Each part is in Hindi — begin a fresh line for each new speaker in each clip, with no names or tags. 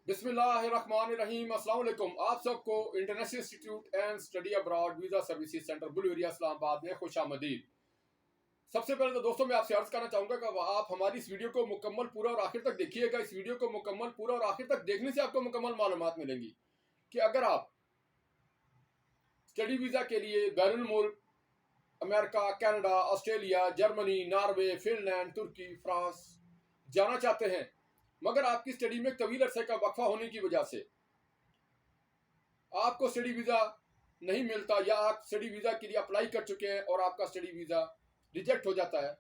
बिस्मिल्लाहिर्रहमानिर्रहीम। अस्सलाम वालेकुम। आप सबको international institute and study abroad visa services centre bull area Islamabad में खुश आमदीद। सबसे पहले तो दोस्तों मैं आपसे अर्ज करना चाहूँगा कि आप हमारी इस वीडियो को मुकम्मल पूरा और आखिर तक देखिएगा। इस वीडियो को मुकम्मल पूरा और आखिर तक देखने से आपको मुकम्मल मालूमात मिलेंगी कि अगर आप स्टडी वीज़ा के लिए बैरून मुल्क America, Canada, Australia, Germany, Norway, Finland, Turkey, France जाना चाहते हैं, मगर आपकी स्टडी में तवील अरसे का वक्फा होने की वजह से आपको स्टडी वीज़ा नहीं मिलता, या आप स्टडी वीज़ा के लिए अप्लाई कर चुके हैं और आपका स्टडी वीज़ा रिजेक्ट हो जाता है,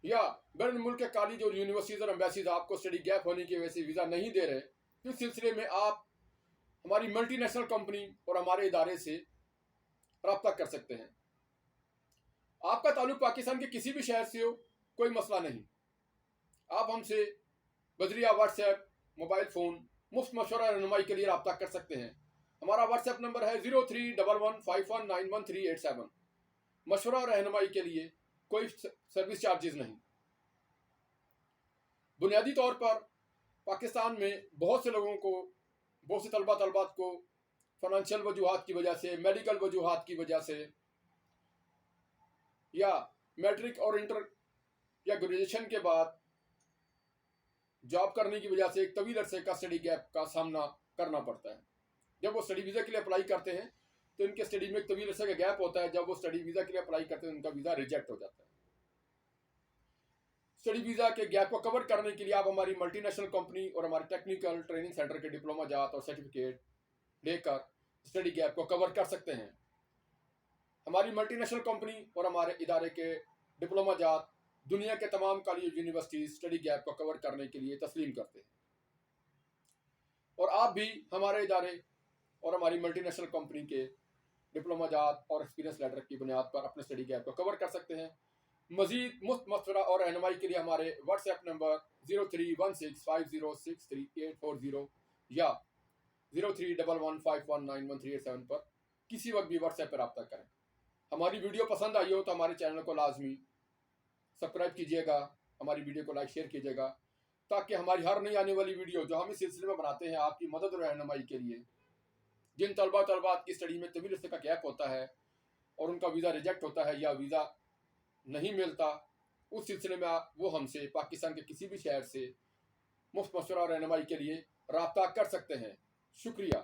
या बैरून मुल्क के कॉलेज और यूनिवर्सिटीज और एम्बेसीज आपको स्टडी गैप होने की वजह से वीज़ा नहीं दे रहे, तो इस सिलसिले में आप हमारी मल्टीनेशनल कंपनी और हमारे इदारे से रब्ता कर सकते हैं। आपका ताल्लुक पाकिस्तान के किसी भी शहर से हो, कोई मसला नहीं। आप हमसे बजरिया व्हाट्सएप, मोबाइल फ़ोन मुफ्त मशवरा रहनुमाई के लिए रब्ता कर सकते हैं। हमारा व्हाट्सएप नंबर है 0311519137। मशवरा रहनुमाई के लिए कोई सर्विस चार्जेस नहीं। बुनियादी तौर पर पाकिस्तान में बहुत से लोगों को, बहुत से तलबात को फाइनेंशियल वजूहात की वजह से, मेडिकल वजूहात की वजह से, या मैट्रिक और इंटर या ग्रेजुएशन के बाद जॉब करने की वजह से एक तवील अरसे का स्टडी गैप का सामना करना पड़ता है। जब वो स्टडी वीज़ा के लिए अप्लाई करते हैं तो इनके स्टडी में एक तवील अरसे का गैप होता है। जब वो स्टडी वीज़ा के लिए अप्लाई करते हैं उनका वीज़ा रिजेक्ट हो जाता है। स्टडी वीज़ा के गैप को कवर करने के लिए आप हमारी मल्टीनेशनल कंपनी और हमारे टेक्निकल ट्रेनिंग सेंटर के डिप्लोमा जात और सर्टिफिकेट लेकर स्टडी गैप को कवर कर सकते हैं। हमारी मल्टीनेशनल कंपनी और हमारे इदारे के डिप्लोमा जात दुनिया के तमाम कॉलेज यूनिवर्सिटीज स्टडी गैप को कवर करने के लिए तस्लीम करते हैं, और आप भी हमारे इदारे और हमारी मल्टीनेशनल कंपनी के डिप्लोमा जात और एक्सपीरियंस लेटर की बुनियाद पर अपने स्टडी गैप को कवर कर सकते हैं। मजीद मुफ्त मशवरा और रहनुमाई के लिए हमारे व्हाट्सएप नंबर 0316506380 या 0311519137 पर किसी वक्त भी व्हाट्सएप पर रब्ता करें। हमारी वीडियो पसंद आई हो तो हमारे चैनल को लाजमी सब्सक्राइब कीजिएगा, हमारी वीडियो को लाइक शेयर कीजिएगा, ताकि हमारी हर नई आने वाली वीडियो जो हम इस सिलसिले में बनाते हैं आपकी मदद और रहनुमाई के लिए, जिन तलबात की स्टडी में तवील अरसे का गैप होता है और उनका वीज़ा रिजेक्ट होता है या वीज़ा नहीं मिलता, उस सिलसिले में वो हमसे पाकिस्तान के किसी भी शहर से मुफ्त मशवरा और रहनुमाई के लिए रब्ता कर सकते हैं। शुक्रिया।